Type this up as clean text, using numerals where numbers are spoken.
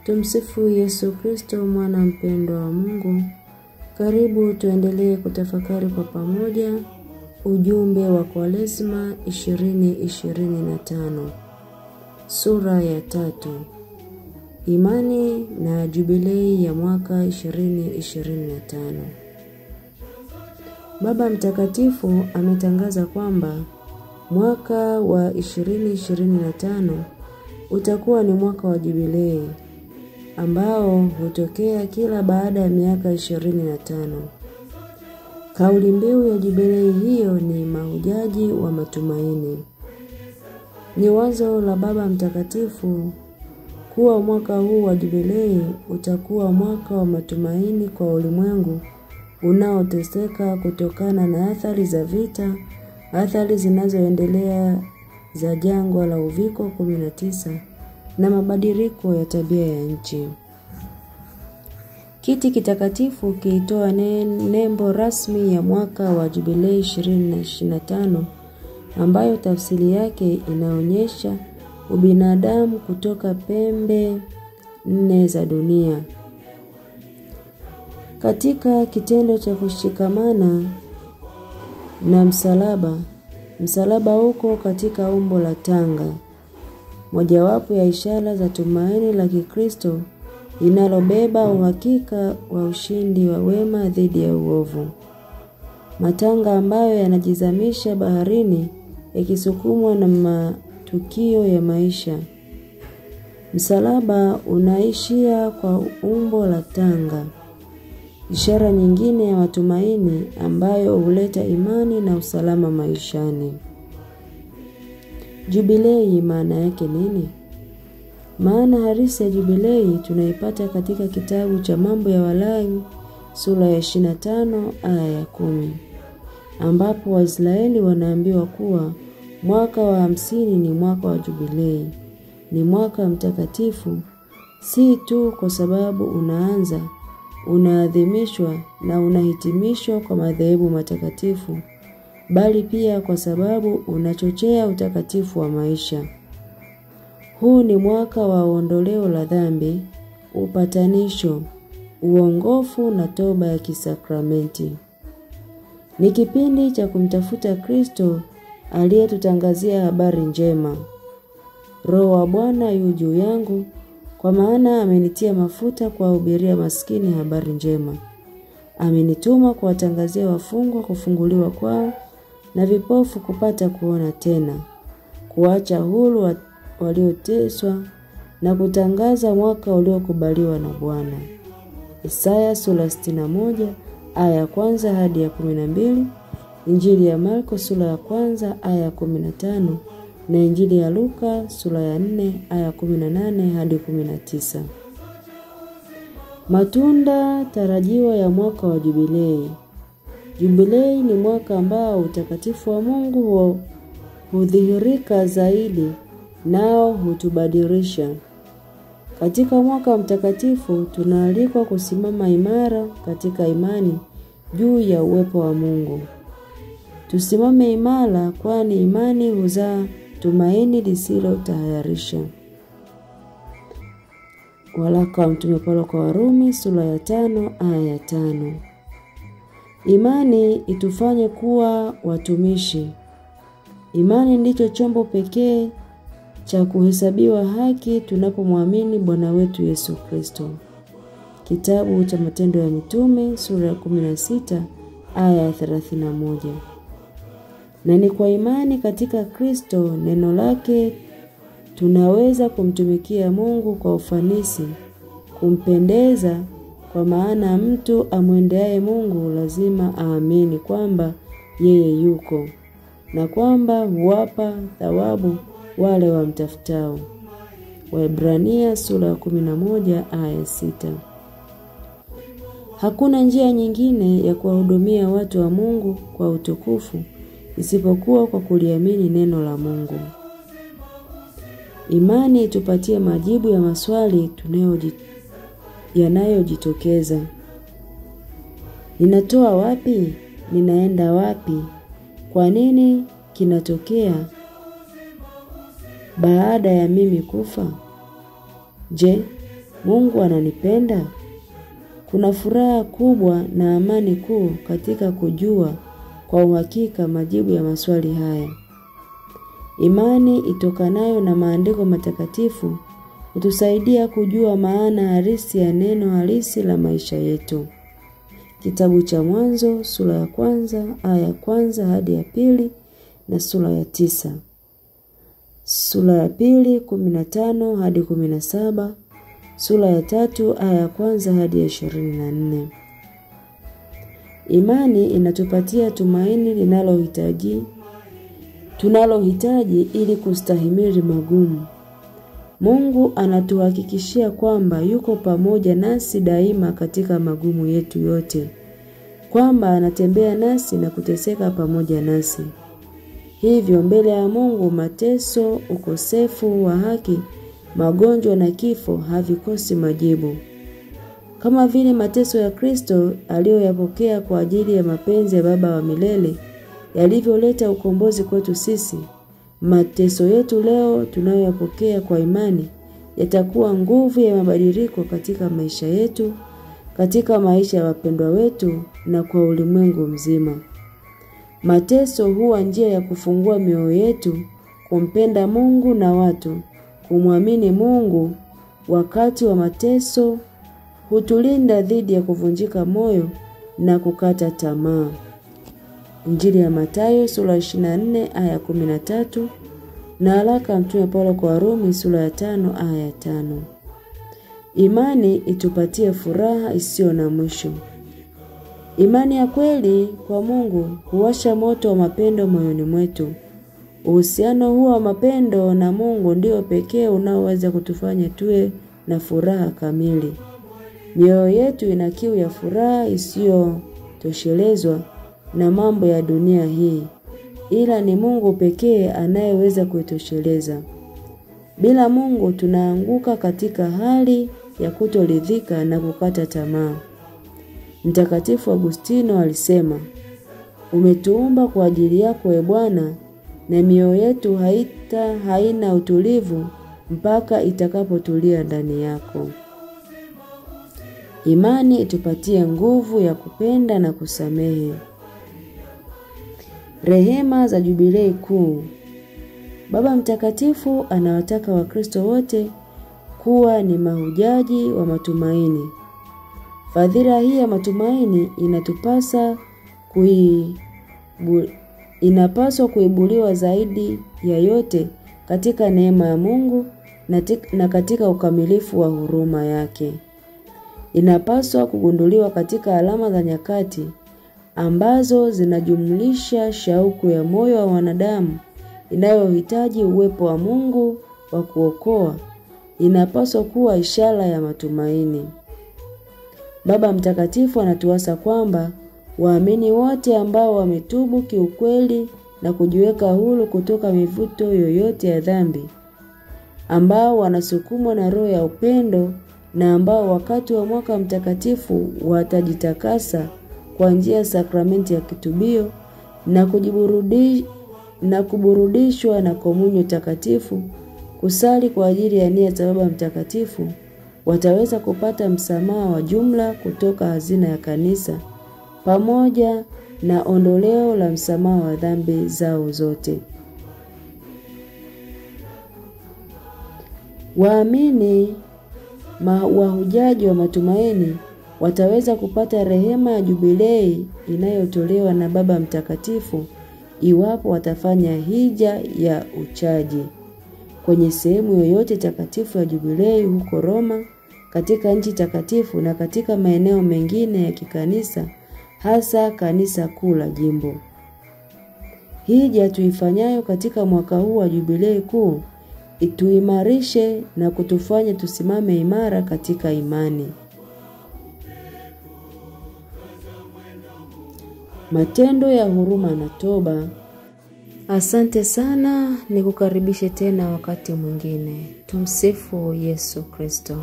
Tumsifu Yesu Kristo, mwana mpendwa wa Mungu. Karibu tuendelee kutafakari kwa pamoja ujumbe wa Kwaresma 2025. Sura ya 3. Imani na jubilei ya mwaka 2025. Baba Mtakatifu ametangaza kwamba mwaka wa 2025 utakuwa ni mwaka wa jubilei ambao hutokea kila baada ya miaka 25. Kauli mbiu ya jubilei hiyo ni mahujaji wa matumaini. Ni wazo la Baba Mtakatifu kuwa mwaka huu wa jubilei utakuwa mwaka wa matumaini kwa ulimwengu unaoteseka kutokana na athari za vita, athari zinazoendelea za jangwa la uviko 19 na mabadiliko ya tabia ya nchi. Kiti kitakatifu kilitoa nembo rasmi ya mwaka wa jubilei 2025 ambayo tafsiri yake inaonyesha ubinadamu kutoka pembe 4 za dunia. Katika kitendo cha kushikamana na msalaba huko katika umbo la tanga, mojawapo ya ishara za tumaini la Kikristo linalobeba uhakika wa ushindi wa wema dhidi ya uovu. Matanga ambayo yanajizamisha baharini yakisukumwa na matukio ya maisha. Msalaba unaishia kwa umbo la tanga, ishara nyingine ya matumaini ambayo huleta imani na usalama maishani. Jubilei maana yake nini? Maana halisi ya jubilei tunaipata katika kitabu cha Mambo ya Walawi sura ya 25 aya ya 10, ambapo Waisraeli wanaambiwa kuwa mwaka wa 50 ni mwaka wa jubilei, ni mwaka mtakatifu, si tu kwa sababu unaanza, unaadhimishwa na unahitimishwa kwa madhehebu matakatifu, bali pia kwa sababu unachochea utakatifu wa maisha. Huu ni mwaka wa ondoleo la dhambi, upatanisho, uongofu na toba ya kisakramenti. Ni kipindi cha kumtafuta Kristo aliyetutangazia habari njema. Roho wa Bwana yu juu yangu, kwa maana amenitia mafuta kuwahubiria maskini habari njema. Amenituma kuwatangazia wafungwa kufunguliwa kwao na vipofu kupata kuona tena, kuacha huru walioteswa na kutangaza mwaka uliokubaliwa na Bwana. Isaya sura 61 aya ya 1 hadi ya 12, Injili ya Marko sura ya 1 aya ya 15 na Injili ya Luka sura ya 4 aya 18 hadi 19. Matunda tarajiwa ya mwaka wa jubilei. Jubilei ni mwaka ambao utakatifu wa Mungu hudhihirika zaidi, nao hutubadilisha. Katika mwaka mtakatifu tunaalikwa kusimama imara katika imani juu ya uwepo wa Mungu. Tusimame imara, kwani imani huzaa tumaini lisilotahayarisha. Waraka wa Mtume Paulo kwa Warumi sura ya 5 aya ya 5. Imani itufanye kuwa watumishi. Imani ndicho chombo pekee cha kuhesabiwa haki tunapomwamini Bwana wetu Yesu Kristo. Kitabu cha Matendo ya Mitume sura ya 16 aya ya 31. Na ni kwa imani katika Kristo, neno lake, tunaweza kumtumikia Mungu kwa ufanisi, kumpendeza, kwa maana mtu amwendeaye Mungu lazima aamini kwamba yeye yuko, na kwamba huwapa thawabu wale wamtafutao. Waebrania sura ya 11 aya 6. Hakuna njia nyingine ya kuwahudumia watu wa Mungu kwa utukufu isipokuwa kwa kuliamini neno la Mungu. Imani itupatie majibu ya maswali yanayojitokeza. Ninatoa wapi? Ninaenda wapi? Kwa nini kinatokea baada ya mimi kufa? Je, Mungu ananipenda? Kuna furaha kubwa na amani kuu katika kujua kwa uhakika majibu ya maswali haya. Imani itokanayo na maandiko matakatifu hutusaidia kujua maana halisi ya neno halisi la maisha yetu. Kitabu cha Mwanzo sura ya 1 aya ya 1 hadi ya 2 na sura ya 9. Sura ya 2 15 hadi 17, sura ya 3 aya ya 1 hadi ya 24. Imani inatupatia tumaini tunalohitaji ili kustahimili magumu. Mungu anatuhakikishia kwamba yuko pamoja nasi daima katika magumu yetu yote, kwamba anatembea nasi na kuteseka pamoja nasi. Hivyo mbele ya Mungu mateso, ukosefu wa haki, magonjwa na kifo havikosi majibu. Kama vile mateso ya Kristo aliyoyapokea kwa ajili ya mapenzi ya Baba wa milele yalivyoleta ukombozi kwetu sisi, mateso yetu leo tunayoyapokea kwa imani yatakuwa nguvu ya mabadiliko katika maisha yetu, katika maisha ya wapendwa wetu na kwa ulimwengu mzima. Mateso huwa njia ya kufungua mioyo yetu, kumpenda Mungu na watu, kumwamini Mungu. Wakati wa mateso hutulinda dhidi ya kuvunjika moyo na kukata tamaa. Injili ya Mathayo sura 24 aya 13 na haraka Mtume Paulo kwa Warumi sura ya 5 aya 5. Imani itupatie furaha isiyo na mwisho. Imani ya kweli kwa Mungu huwasha moto wa mapendo moyoni mwetu. Uhusiano huo wa mapendo na Mungu ndio pekee unaoweza kutufanya tuwe na furaha kamili. Mioyo yetu ina kiu ya furaha isiyotoshelezwa na mambo ya dunia hii, ila ni Mungu pekee anayeweza kuitosheleza. Bila Mungu tunaanguka katika hali ya kutoridhika na kukata tamaa. Mtakatifu Agustino alisema, umetuumba kwa ajili yako e Bwana, na mioyo yetu haina utulivu mpaka itakapotulia ndani yako. Imani itupatie nguvu ya kupenda na kusamehe. Rehema za Jubilei Kuu. Baba Mtakatifu anawataka Wakristo wote kuwa ni mahujaji wa matumaini. Fadhila hii ya matumaini inapaswa kuibuliwa zaidi ya yote katika neema ya Mungu na katika ukamilifu wa huruma yake. Inapaswa kugunduliwa katika alama za nyakati ambazo zinajumlisha shauku ya moyo wa wanadamu inayohitaji uwepo wa Mungu wa kuokoa. Inapaswa kuwa ishara ya matumaini. Baba Mtakatifu anatuasa kwamba waamini wote ambao wametubu kiukweli na kujiweka huru kutoka mivuto yoyote ya dhambi, ambao wanasukumwa na roho ya upendo na ambao wakati wa mwaka mtakatifu watajitakasa kwa njia ya sakramenti ya kitubio na kuburudishwa na komunyo takatifu, kusali kwa ajili ya nia za Baba Mtakatifu, wataweza kupata msamaha wa jumla kutoka hazina ya kanisa pamoja na ondoleo la msamaha wa dhambi zao zote. Waamini wahujaji wa matumaini wataweza kupata rehema ya Jubilei inayotolewa na Baba Mtakatifu iwapo watafanya hija ya uchaji kwenye sehemu yoyote takatifu ya Jubilei huko Roma, katika nchi takatifu na katika maeneo mengine ya kikanisa, hasa kanisa kuu la jimbo. Hija tuifanyayo katika mwaka huu wa Jubilei kuu ituimarishe na kutufanya tusimame imara katika imani. Matendo ya huruma na toba. Asante sana, nikukaribishe tena wakati mwingine. Tumsifu Yesu Kristo.